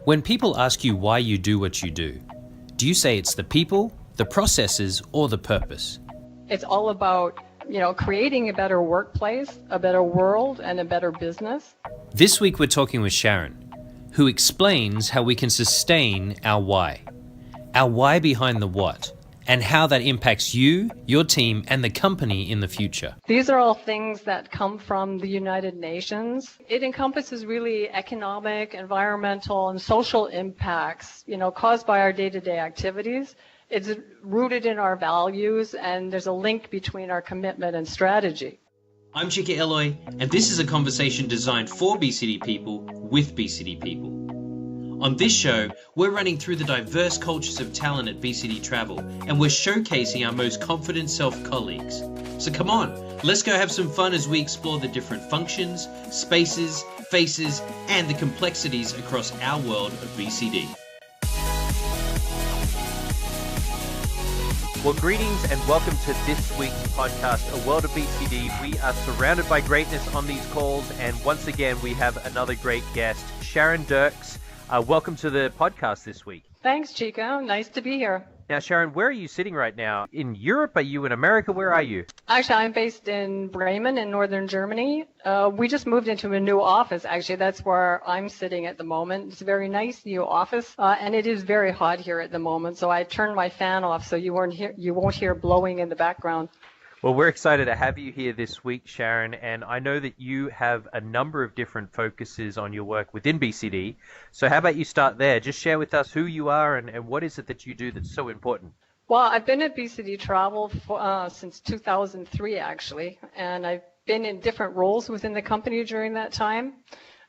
When people ask you why you do what you do you say it's the people, the processes, or the purpose? It's all about, creating a better workplace, a better world, and a better business. This week we're talking with Sharon, who explains how we can sustain our why behind the what, and how that impacts you, your team, and the company in the future. These are all things that come from the United Nations. It encompasses really economic, environmental, and social impacts, caused by our day-to-day activities. It's rooted in our values, and there's a link between our commitment and strategy. I'm Chika Eloy, and this is a conversation designed for BCD people with BCD people. On this show, we're running through the diverse cultures of talent at BCD Travel, and we're showcasing our most confident self-colleagues. So come on, let's go have some fun as we explore the different functions, spaces, faces, and the complexities across our world of BCD. Well, greetings and welcome to this week's podcast, A World of BCD. We are surrounded by greatness on these calls, and once again, we have another great guest, Sharon Dirks. Welcome to the podcast this week. Thanks, Chico. Nice to be here. Now, Sharon, where are you sitting right now? In Europe? Are you in America? Where are you? Actually, I'm based in Bremen in northern Germany. We just moved into a new office. Actually, that's where I'm sitting at the moment. It's a very nice new office, and it is very hot here at the moment. So I turned my fan off so you won't hear blowing in the background. Well, we're excited to have you here this week, Sharon, and I know that you have a number of different focuses on your work within BCD. So how about you start there? Just share with us who you are and what is it that you do that's so important? Well, I've been at BCD Travel since 2003, actually, and I've been in different roles within the company during that time.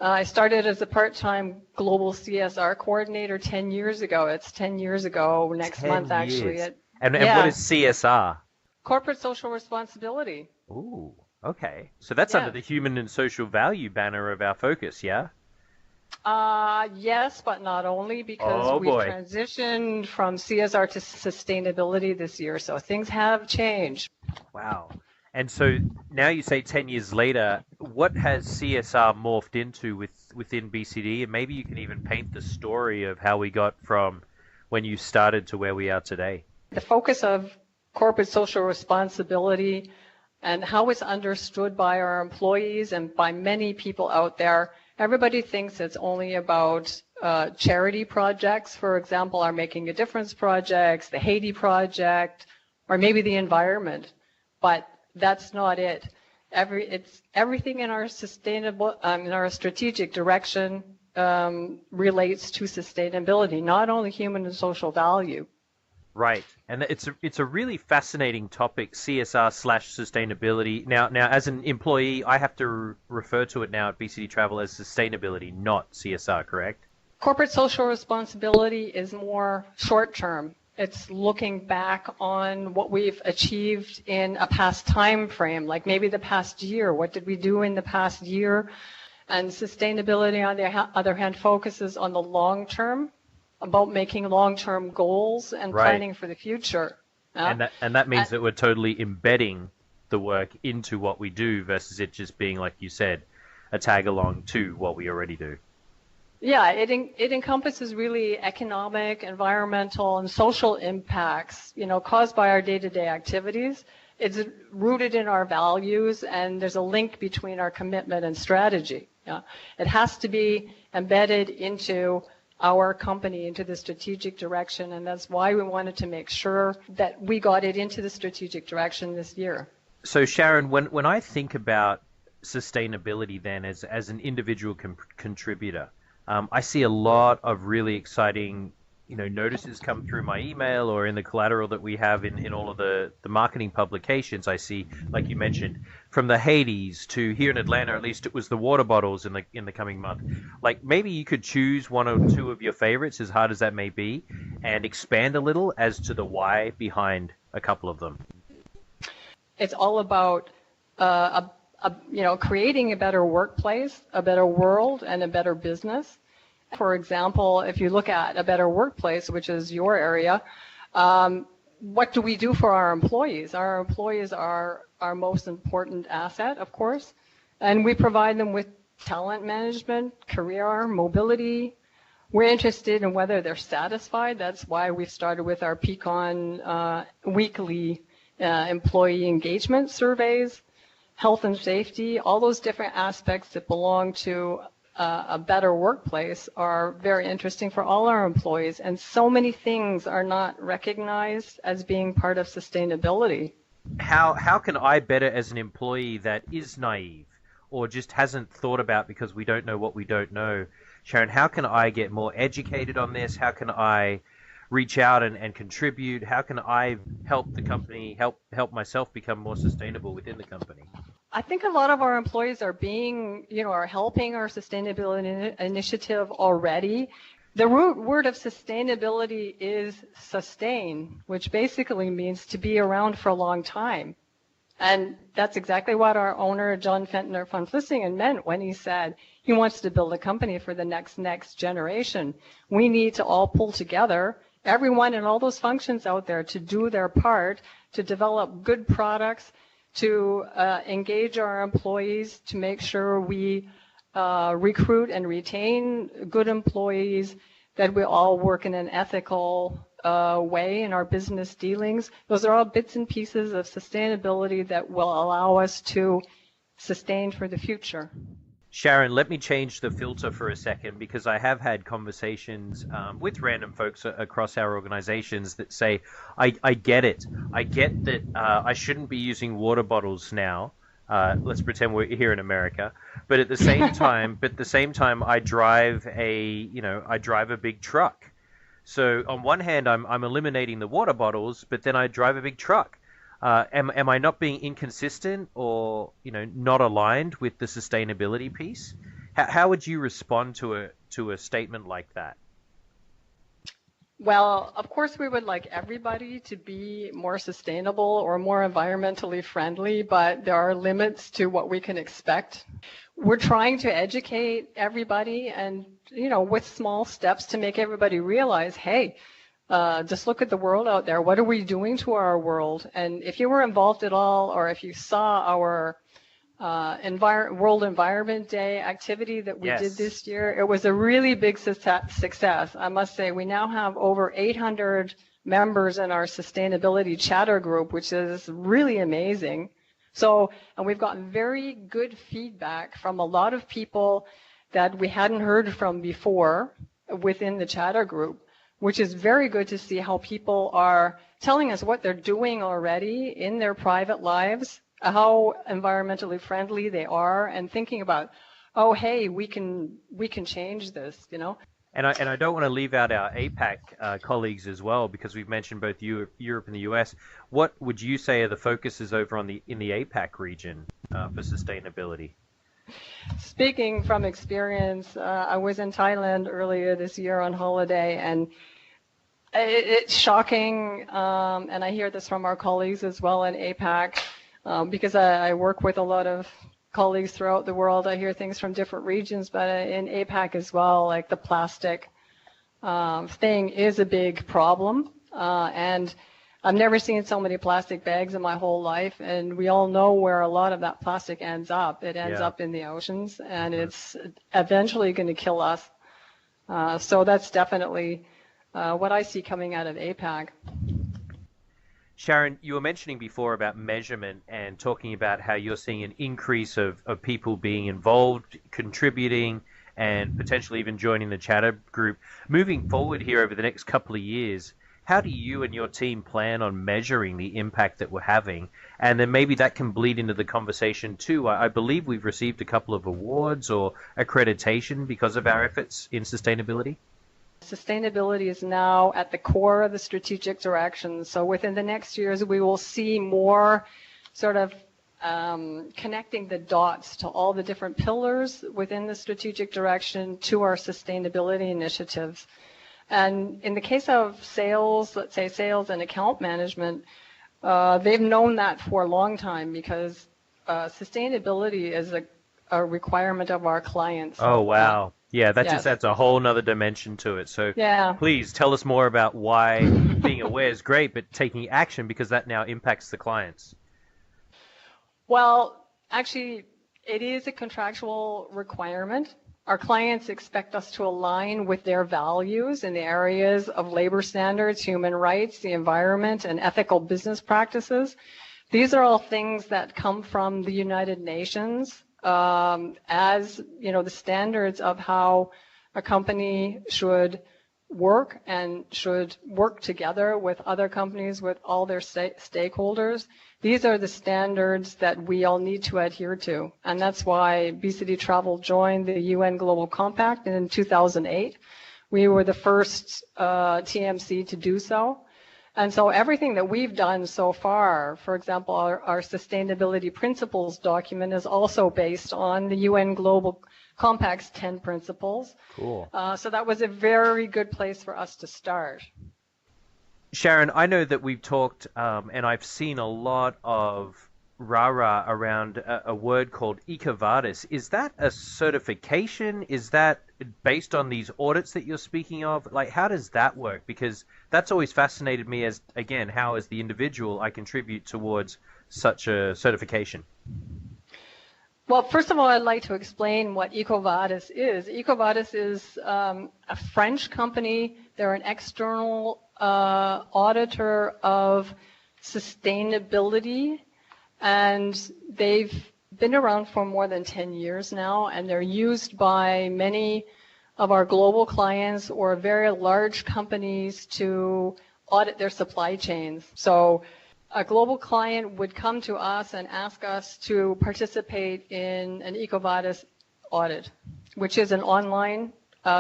I started as a part-time global CSR coordinator 10 years ago. It's 10 years ago next month, actually. And what is CSR? Corporate social responsibility. Ooh, okay. So that's under the human and social value banner of our focus, yeah? Yes, but not only, because we've transitioned from CSR to sustainability this year, so things have changed. Wow. And so now you say 10 years later, what has CSR morphed into within BCD? And maybe you can even paint the story of how we got from when you started to where we are today. The focus of corporate social responsibility and how it's understood by our employees and by many people out there. Everybody thinks it's only about charity projects, for example, our Making a Difference projects, the Haiti project, or maybe the environment. But that's not it. It's everything in our in our strategic direction relates to sustainability, not only human and social value. Right, and it's a really fascinating topic, CSR/sustainability. Now, as an employee, I have to refer to it now at BCD Travel as sustainability, not CSR, correct? Corporate social responsibility is more short-term. It's looking back on what we've achieved in a past time frame, like maybe the past year. What did we do in the past year? And sustainability, on the other hand, focuses on the long term, about making long-term goals and planning for the future. And that means that we're totally embedding the work into what we do versus it just being, like you said, a tag-along to what we already do. Yeah, it encompasses really economic, environmental, and social impacts, caused by our day-to-day activities. It's rooted in our values, and there's a link between our commitment and strategy. Yeah. It has to be embedded into our company, into the strategic direction, and that's why we wanted to make sure that we got it into the strategic direction this year. So Sharon, when I think about sustainability then as an individual contributor, I see a lot of really exciting notices come through my email or in the collateral that we have in all of the marketing publications. I see, like you mentioned, from the Hades to here in Atlanta, at least it was the water bottles in the coming month. Like maybe you could choose one or two of your favorites, as hard as that may be, and expand a little as to the why behind a couple of them. It's all about creating a better workplace, a better world, and a better business. For example, if you look at a better workplace, which is your area, what do we do for our employees? Our employees are our most important asset, of course, and we provide them with talent management, career mobility, We're interested in whether they're satisfied. That's why we've started with our Pecan weekly employee engagement surveys, health and safety, all those different aspects that belong to a better workplace are very interesting for all our employees. And so many things are not recognized as being part of sustainability. How can I better, as an employee that is naive or just hasn't thought about because we don't know what we don't know, Sharon, how can I get more educated on this? How can I reach out and contribute? How can I help the company, help myself become more sustainable within the company? I think a lot of our employees are are helping our sustainability initiative already. The root word of sustainability is sustain, which basically means to be around for a long time. And that's exactly what our owner, John Fentner von Flissingen, meant when he said he wants to build a company for the next generation. We need to all pull together, everyone in all those functions out there, to do their part, to develop good products, to engage our employees, to make sure we recruit and retain good employees, that we all work in an ethical way in our business dealings. Those are all bits and pieces of sustainability that will allow us to sustain for the future. Sharon, let me change the filter for a second, because I have had conversations with random folks across our organizations that say, I get it. I get that I shouldn't be using water bottles now. Let's pretend we're here in America. But at the same time, I drive a big truck. So on one hand, I'm eliminating the water bottles, but then I drive a big truck. Am I not being inconsistent or not aligned with the sustainability piece? How would you respond to a statement like that? Well, of course, we would like everybody to be more sustainable or more environmentally friendly, but there are limits to what we can expect. We're trying to educate everybody and, with small steps to make everybody realize, hey, just look at the world out there. What are we doing to our world? And if you were involved at all, or if you saw our World Environment Day activity that we did this year, it was a really big success. I must say, we now have over 800 members in our sustainability chatter group, which is really amazing. And we've gotten very good feedback from a lot of people that we hadn't heard from before within the chatter group, which is very good to see how people are telling us what they're doing already in their private lives, how environmentally friendly they are, and thinking about, oh, hey, we can change this, And I don't want to leave out our APAC colleagues as well, because we've mentioned both Europe and the US. What would you say are the focuses over in the APAC region for sustainability? Speaking from experience, I was in Thailand earlier this year on holiday, and it's shocking, and I hear this from our colleagues as well in APAC, because I work with a lot of colleagues throughout the world. I hear things from different regions, but in APAC as well, like the plastic thing is a big problem, and I've never seen so many plastic bags in my whole life, and we all know where a lot of that plastic ends up. It ends up in the oceans, and it's eventually going to kill us. So that's definitely what I see coming out of APAC. Sharon, you were mentioning before about measurement and talking about how you're seeing an increase of people being involved, contributing, and potentially even joining the chatter group. Moving forward here over the next couple of years, how do you and your team plan on measuring the impact that we're having? And then maybe that can bleed into the conversation too. I believe we've received a couple of awards or accreditation because of our efforts in sustainability. Sustainability is now at the core of the strategic direction. So within the next years, we will see more sort of connecting the dots to all the different pillars within the strategic direction to our sustainability initiatives. And in the case of sales, let's say sales and account management, they've known that for a long time, because sustainability is a requirement of our clients. Oh, wow. Yeah, that just adds a whole nother dimension to it. So please tell us more about why being aware is great, but taking action, because that now impacts the clients. Well, actually, it is a contractual requirement. Our clients expect us to align with their values in the areas of labor standards, human rights, the environment, and ethical business practices. These are all things that come from the United Nations as, the standards of how a company should work and should work together with other companies, with all their stakeholders. These are the standards that we all need to adhere to. And that's why BCD Travel joined the UN Global Compact in 2008. We were the first TMC to do so. And so everything that we've done so far, for example, our sustainability principles document is also based on the UN Global Compact's 10 principles. Cool. So that was a very good place for us to start. Sharon, I know that we've talked, and I've seen a lot of rah-rah around a word called Ecovadis. Is that a certification? Is that based on these audits that you're speaking of? Like, how does that work? Because that's always fascinated me as, again, how as the individual I contribute towards such a certification. Well, first of all, I'd like to explain what Ecovadis is. Ecovadis is a French company. They're an external auditor of sustainability, and they've been around for more than 10 years now, and they're used by many of our global clients or very large companies to audit their supply chains. So a global client would come to us and ask us to participate in an Ecovadis audit, which is an online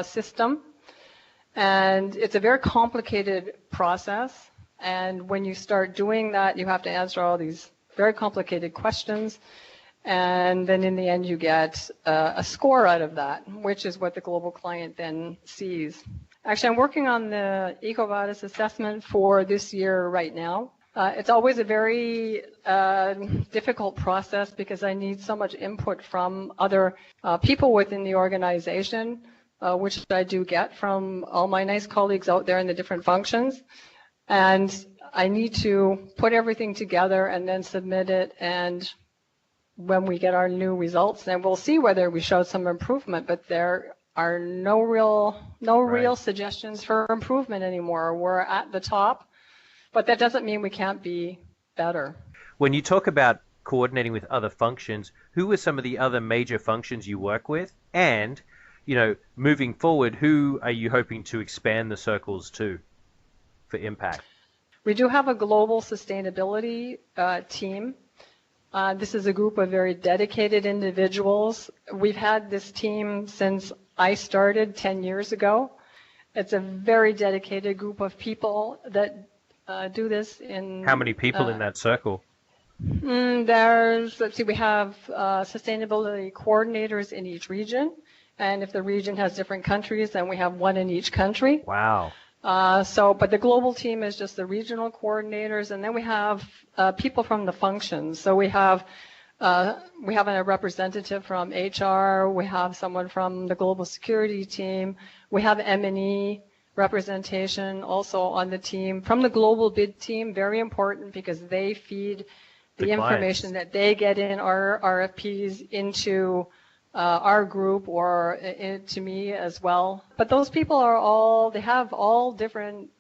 system. And it's a very complicated process. And when you start doing that, you have to answer all these very complicated questions. And then in the end, you get a score out of that, which is what the global client then sees. Actually, I'm working on the Ecovadis assessment for this year right now. It's always a very difficult process because I need so much input from other people within the organization, which I do get from all my nice colleagues out there in the different functions. And I need to put everything together and then submit it. And when we get our new results, then we'll see whether we showed some improvement. But there are no real suggestions for improvement anymore. We're at the top. But that doesn't mean we can't be better. When you talk about coordinating with other functions, who are some of the other major functions you work with? And, moving forward, who are you hoping to expand the circles to for impact? We do have a global sustainability team. This is a group of very dedicated individuals. We've had this team since I started 10 years ago. It's a very dedicated group of people that do this in... How many people in that circle? We have sustainability coordinators in each region. And if the region has different countries, then we have one in each country. Wow. But the global team is just the regional coordinators. And then we have people from the functions. So we have a representative from HR. We have someone from the global security team. We have M&E representation also on the team. From the global bid team, very important because they feed the information that they get in our RFPs into our group or to me as well. But those people they have all different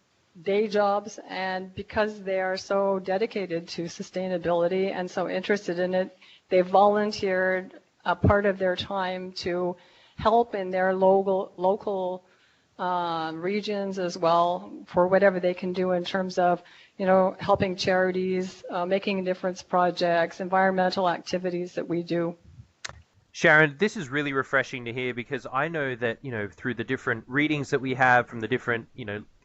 day jobs, and because they are so dedicated to sustainability and so interested in it, they volunteered a part of their time to help in their local regions as well for whatever they can do in terms of, helping charities, making a difference projects, environmental activities that we do. Sharon, this is really refreshing to hear because I know that, through the different readings that we have from the different,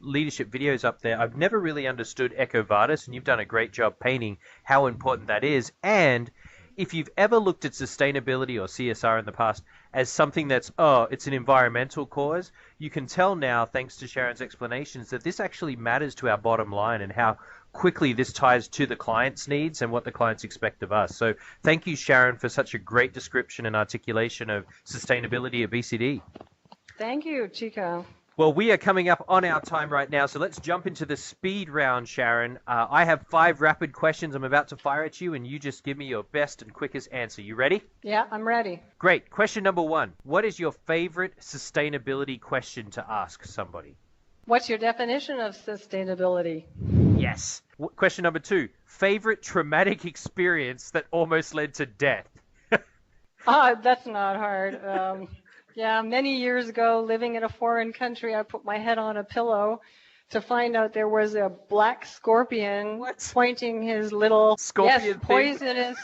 leadership videos up there, I've never really understood Ecovadis, and you've done a great job painting how important that is. And if you've ever looked at sustainability or CSR in the past as something that's, it's an environmental cause, you can tell now, thanks to Sharon's explanations, that this actually matters to our bottom line and how quickly this ties to the client's needs and what the clients expect of us. So thank you, Sharon, for such a great description and articulation of sustainability at BCD. Thank you, Chico. Well, we are coming up on our time right now, so let's jump into the speed round, Sharon. I have 5 rapid questions I'm about to fire at you, and you just give me your best and quickest answer. You ready? Yeah, I'm ready. Great. Question number 1. What is your favorite sustainability question to ask somebody? What's your definition of sustainability? Yes. Question number 2. Favorite traumatic experience that almost led to death? That's not hard. Yeah, many years ago, living in a foreign country, I put my head on a pillow to find out there was a black scorpion pointing his little poisonous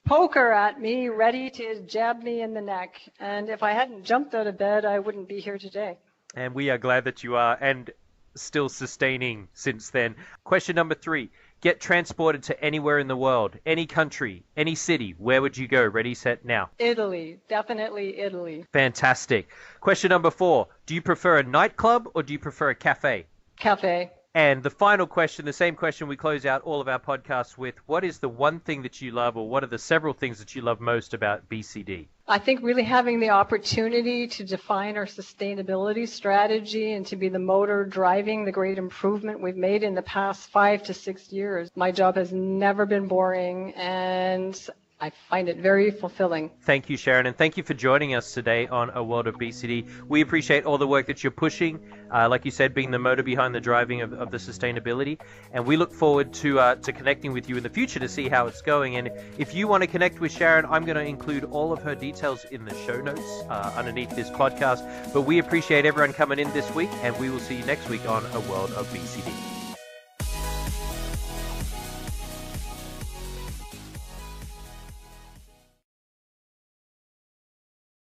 poker at me, ready to jab me in the neck. And if I hadn't jumped out of bed, I wouldn't be here today. And we are glad that you are, and still sustaining since then. Question number 3. Get transported to anywhere in the world, any country, any city. Where would you go? Ready, set, now. Italy. Definitely Italy. Fantastic. Question number 4. Do you prefer a nightclub or do you prefer a cafe? Cafe. And the final question, the same question we close out all of our podcasts with. What is the one thing that you love, or what are the several things that you love most about BCD? I think really having the opportunity to define our sustainability strategy and to be the motor driving the great improvement we've made in the past 5 to 6 years. My job has never been boring, and I find it very fulfilling. Thank you, Sharon, and thank you for joining us today on A World of BCD. We appreciate all the work that you're pushing, like you said, being the motor behind the driving of the sustainability, and we look forward to connecting with you in the future to see how it's going. And if you want to connect with Sharon, I'm going to include all of her details in the show notes underneath this podcast. But we appreciate everyone coming in this week, and we will see you next week on A World of BCD.